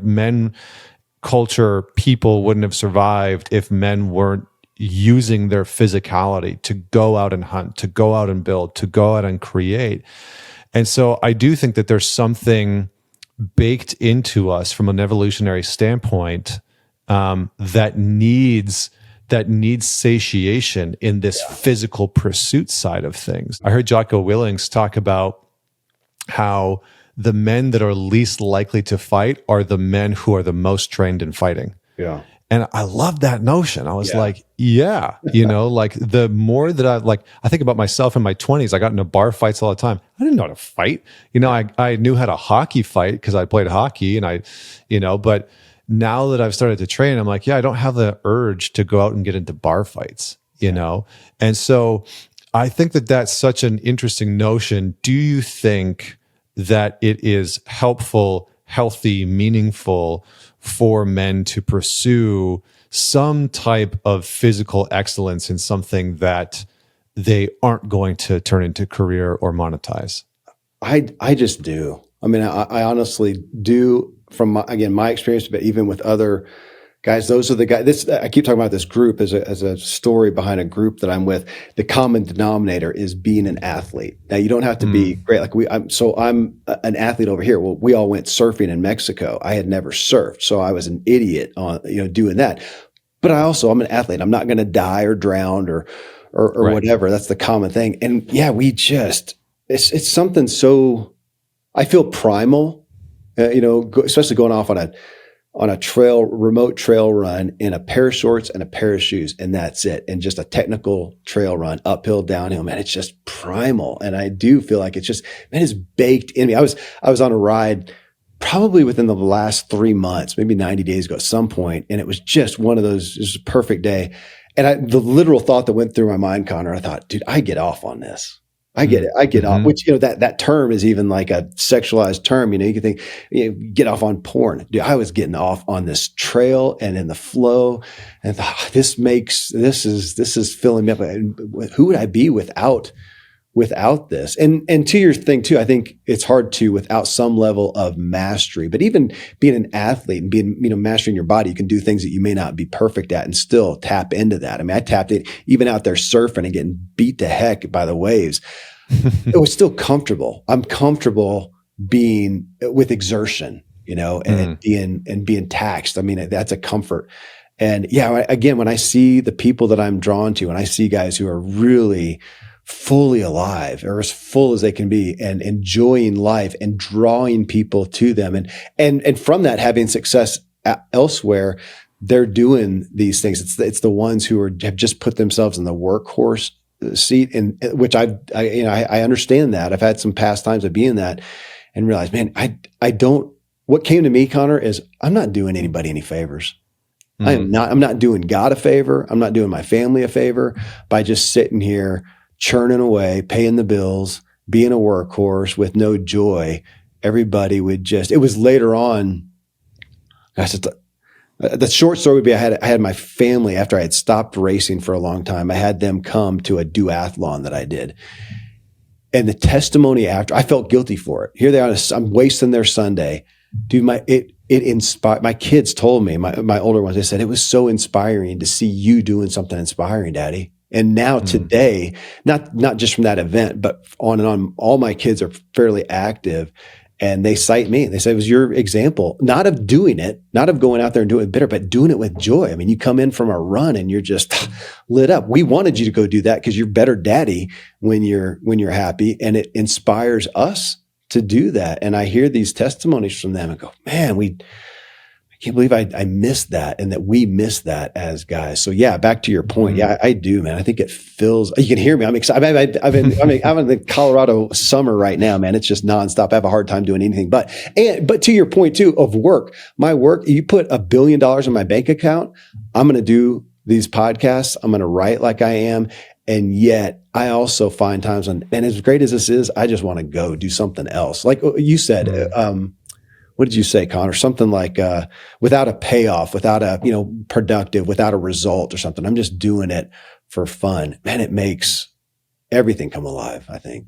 Men culture, people wouldn't have survived if men weren't using their physicality to go out and hunt, to go out and build, to go out and create. And so I do think that there's something baked into us from an evolutionary standpoint that needs satiation in this physical pursuit side of things. I heard Jocko Willings talk about how the men that are least likely to fight are the men who are the most trained in fighting. Yeah. And I love that notion. I was like, like the more that I think about myself in my 20s, I got into bar fights all the time. I didn't know how to fight. I knew how to hockey fight because I played hockey and but now that I've started to train, I'm like, I don't have the urge to go out and get into bar fights, And so I think that that's such an interesting notion. Do you think that it is helpful, healthy, meaningful for men to pursue some type of physical excellence in something that they aren't going to turn into career or monetize? I just do. I mean, I honestly do from my experience, but even with other guys, those are the guys. I keep talking about this group as a story behind a group that I'm with. The common denominator is being an athlete. Now, you don't have to be great. Like I'm an athlete over here. Well, we all went surfing in Mexico. I had never surfed, so I was an idiot on doing that. But I'm an athlete. I'm not going to die or drown or right. Whatever. That's the common thing. And it's something so. I feel primal, especially going off on a remote trail run in a pair of shorts and a pair of shoes, and that's it. And just a technical trail run, uphill, downhill, man, it's just primal. And I do feel like it's baked in me. I was on a ride probably within the last 3 months, maybe 90 days ago at some point, and it was just one of those, it was a perfect day. And the literal thought that went through my mind, Connor, I thought, dude, I get off on this. I get it. I get off, which, that term is even like a sexualized term. You can think, get off on porn. Dude, I was getting off on this trail and in the flow, and thought, this is filling me up. Who would I be without this? And to your thing too, I think it's hard to without some level of mastery. But even being an athlete and being, mastering your body, you can do things that you may not be perfect at and still tap into that. I mean, I tapped it even out there surfing and getting beat to heck by the waves. It was still comfortable. I'm comfortable being with exertion, and being taxed. I mean, that's a comfort. And again, when I see the people that I'm drawn to, and I see guys who are really fully alive or as full as they can be and enjoying life and drawing people to them. And from that, having success elsewhere, they're doing these things. It's the ones who have just put themselves in the workhorse seat, and which I understand that. I've had some past times of being that and realized, man, what came to me, Connor, is I'm not doing anybody any favors. I'm not doing God a favor. I'm not doing my family a favor by just sitting here churning away, paying the bills, being a workhorse with no joy. Everybody would it was later on. Gosh, the short story would be I had my family, after I had stopped racing for a long time, I had them come to a duathlon that I did. And the testimony after, I felt guilty for it. Here they are, I'm wasting their Sunday. Dude, it inspired, my kids told me, my older ones, they said, it was so inspiring to see you doing something inspiring, Daddy. And now today, not just from that event, but on and on, all my kids are fairly active, and they cite me. They say, it was your example, not of doing it, not of going out there and doing it bitter, but doing it with joy. I mean, you come in from a run and you're just lit up. We wanted you to go do that because you're better daddy when you're happy, and it inspires us to do that. And I hear these testimonies from them and go, man, I can't believe I missed that, and that we missed that as guys. So back to your point. Yeah, I do, man. I think it fills, you can hear me. I'm excited. I'm in the Colorado summer right now, man. It's just nonstop. I have a hard time doing anything, but to your point too, of work, my work, you put $1 billion in my bank account, I'm going to do these podcasts. I'm going to write like I am. And yet I also find times when, and as great as this is, I just want to go do something else. Like you said, what did you say, Connor? Something like, without a payoff, without a, productive, without a result or something. I'm just doing it for fun. Man, it makes everything come alive, I think.